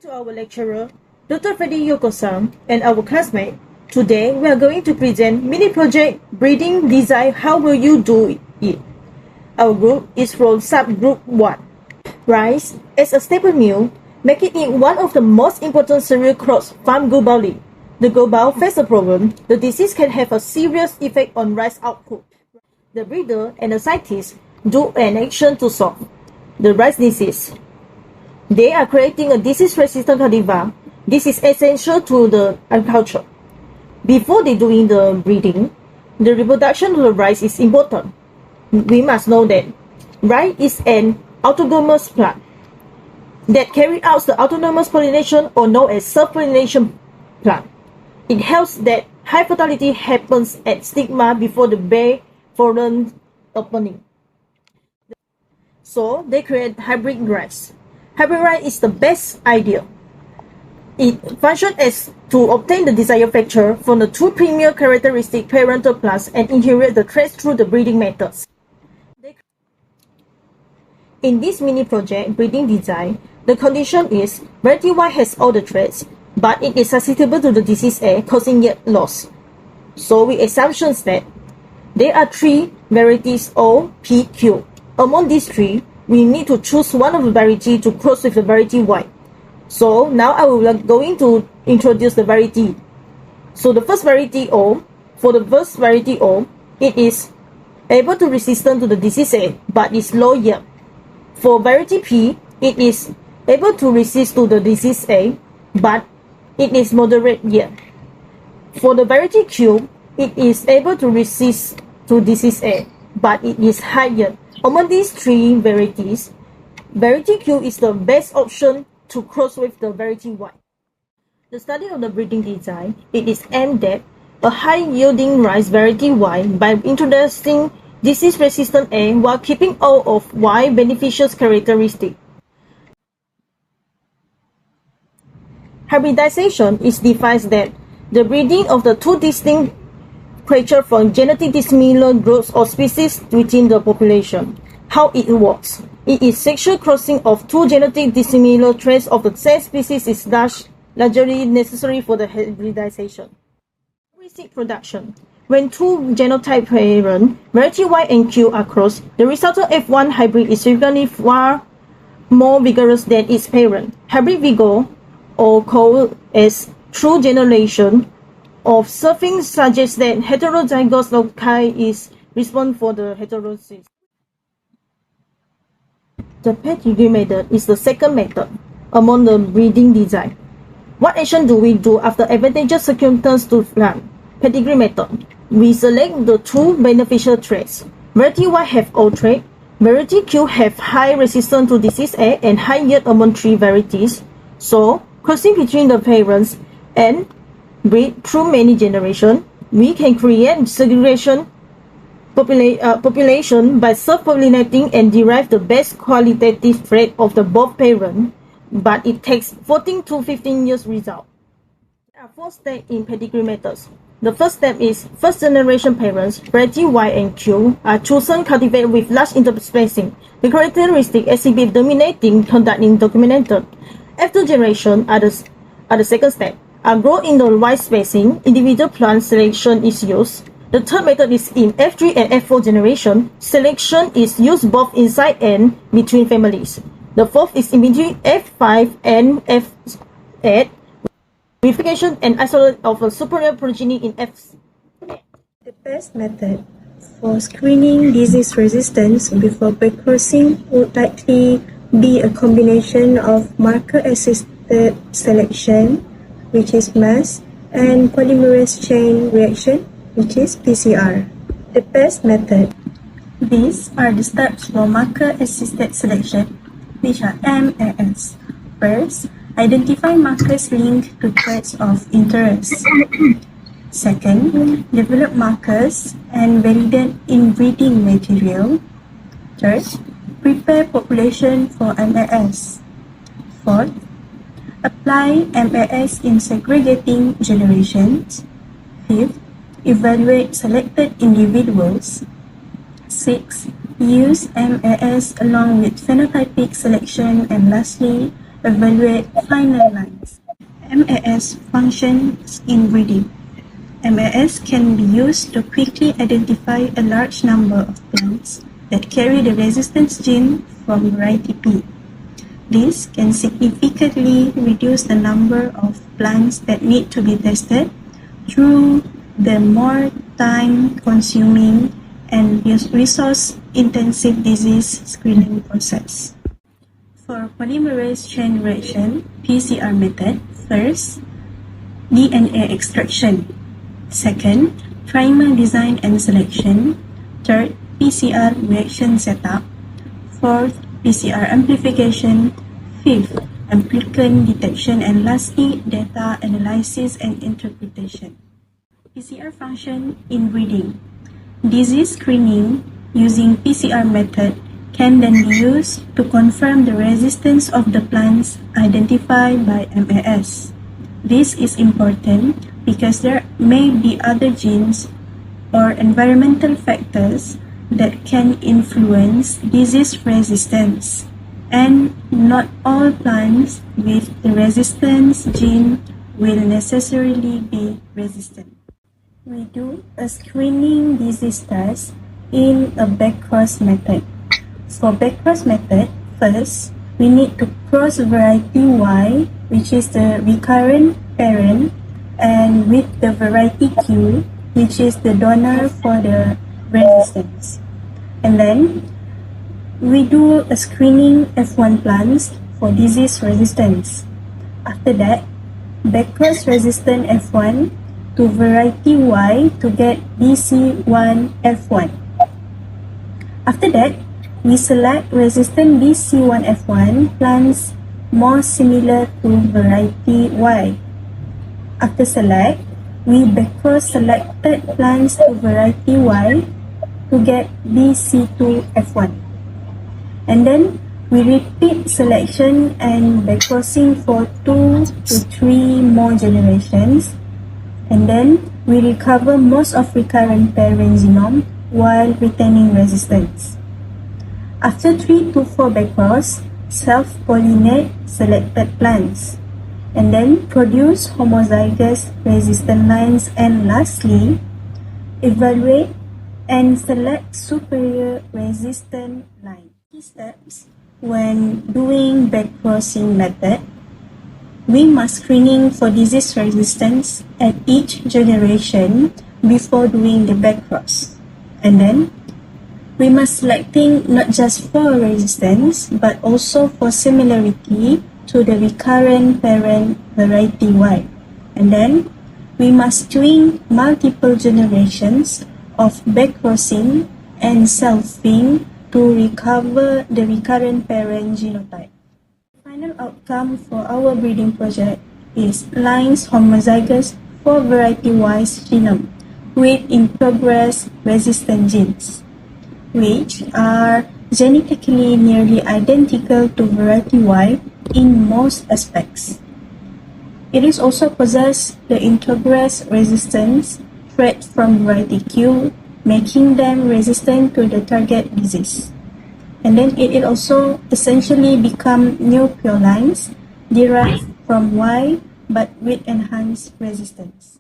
to our lecturer, Dr. Freddy Yokosan, and our classmate. Today, we are going to present mini project breeding design. How will you do it? Our group is from subgroup 1. Rice as a staple meal, making it one of the most important cereal crops farmed globally. The global face a problem. The disease can have a serious effect on rice output. The breeder and the scientists do an action to solve the rice disease. They are creating a disease-resistant cultivar. This is essential to the agriculture. Before they doing the breeding, the reproduction of the rice is important. We must know that rice is an autonomous plant that carries out the autonomous pollination, or known as self-pollination plant. It helps that high fertility happens at stigma before the bare pollen opening. So they create hybrid rice. Hybrid rice is the best idea. It functions as to obtain the desired feature from the two premier characteristic parental plants and inherit the traits through the breeding methods. In this mini project breeding design, the condition is variety Y has all the traits, but it is susceptible to the disease A, causing yield loss. So with assumptions that there are three varieties O, P, Q. Among these three, we need to choose one of the variety to cross with the variety Y. So now I will going to introduce the variety. So the first variety O, for the first variety O, it is able to resistant to the disease A, but is low yield. For variety P, it is able to resist to the disease A, but it is moderate yield. For the variety Q, it is able to resist to disease A, but it is high yield. Among these three varieties, variety Q is the best option to cross with the variety Y. The study of the breeding design, it is aimed at a high-yielding rice variety Y by introducing disease-resistant A while keeping all of Y beneficial characteristics. Hybridization is defined that the breeding of the two distinct creatures from genetic dissimilar groups or species within the population. How it works? It is sexual crossing of two genetic dissimilar traits of the same species is largely necessary for the hybridization. Basic production. When two genotype parents, variety Y and Q, are crossed, the resultant F1 hybrid is significantly far more vigorous than its parent. Hybrid vigor, or called as true generation of surfing, suggests that heterozygous loci is responsible for the heterosis. The pedigree method is the second method among the breeding design. What action do we do after advantageous circumstances to plant? Pedigree method. We select the two beneficial traits. Variety Y have all traits. Variety Q have high resistance to disease A and high yield among three varieties. So, crossing between the parents and breed through many generations, we can create segregation population by self-pollinating and derive the best qualitative trait of the both parents, but it takes 14 to 15 years result. There are 4 steps in pedigree methods. The first step is first generation parents, variety Y and Q, are chosen cultivated with large interspacing. The characteristic exhibit dominating conduct in documented. After generation are the second step. Are grown in the right spacing, individual plant selection is used. The third method is in F3 and F4 generation. Selection is used both inside and between families. The fourth is in between F5 and F8. Verification and isolation of a superior progeny in F8. The best method for screening disease resistance before breedcrossing would likely be a combination of marker-assisted selection, which is MAS, and polymerase chain reaction, which is PCR. The best method. These are the steps for marker-assisted selection, which are MAS. First, identify markers linked to traits of interest. Second, develop markers and validate inbreeding material. Third, prepare population for MAS. Fourth, apply MAS in segregating generations. Fifth, evaluate selected individuals. 6. Use MAS along with phenotypic selection. And lastly, evaluate final lines. MAS functions in breeding. MAS can be used to quickly identify a large number of plants that carry the resistance gene from variety P. This can significantly reduce the number of plants that need to be tested through the more time-consuming and resource-intensive disease screening process. For polymerase chain reaction (PCR) method, first, DNA extraction. Second, primer design and selection. Third, PCR reaction setup. Fourth, PCR amplification. Fifth, applicant detection. And lastly, data analysis and interpretation. PCR function in breeding. Disease screening using PCR method can then be used to confirm the resistance of the plants identified by MAS. This is important because there may be other genes or environmental factors that can influence disease resistance, and not all plants with the resistance gene will necessarily be resistant. We do a screening disease test in a backcross method. For backcross method, first, we need to cross variety Y, which is the recurrent parent, and with the variety Q, which is the donor for the resistance. And then, we do a screening F1 plants for disease resistance. After that, backcross resistant F1 to variety Y to get BC1 F1. After that, we select resistant BC1 F1 plants more similar to variety Y. After select, we backcross selected plants to variety Y to get BC2 F1. And then we repeat selection and backcrossing for 2 to 3 more generations. And then we recover most of recurrent parent genome while retaining resistance. After 3 to 4 backcross, self-pollinate selected plants, and then produce homozygous resistant lines, and lastly, evaluate and select superior resistant line. Key steps when doing backcrossing method: we must screening for disease resistance at each generation before doing the backcross, and then we must selecting not just for resistance but also for similarity to the recurrent parent variety Y. And then we must doing multiple generations of backcrossing and selfing to recover the recurrent parent genotype. Final outcome for our breeding project is lines homozygous for variety Y's genome with in progress resistant genes, which are genetically nearly identical to variety Y in most aspects. It is also possess the introgress resistance trait from variety Q, making them resistant to the target disease. And then it also essentially become new pure lines derived from Y but with enhanced resistance.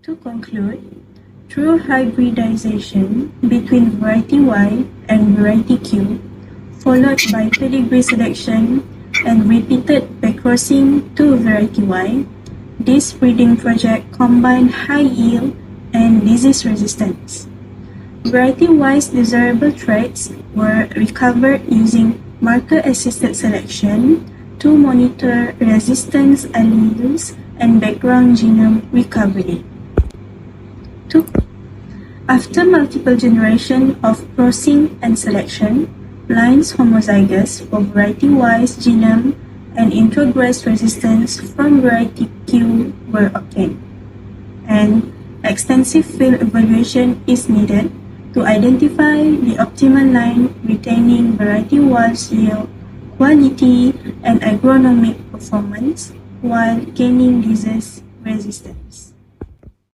To conclude, through hybridization between variety Y and variety Q, followed by pedigree selection and repeated backcrossing to variety Y, this breeding project combined high yield and disease resistance. Variety Y's desirable traits were recovered using marker-assisted selection to monitor resistance alleles and background genome recovery. After multiple generations of crossing and selection, lines homozygous for variety Y's genome and introgress resistance from variety Q were obtained, and extensive field evaluation is needed to identify the optimal line retaining variety Y's yield, quality, and agronomic performance while gaining disease resistance.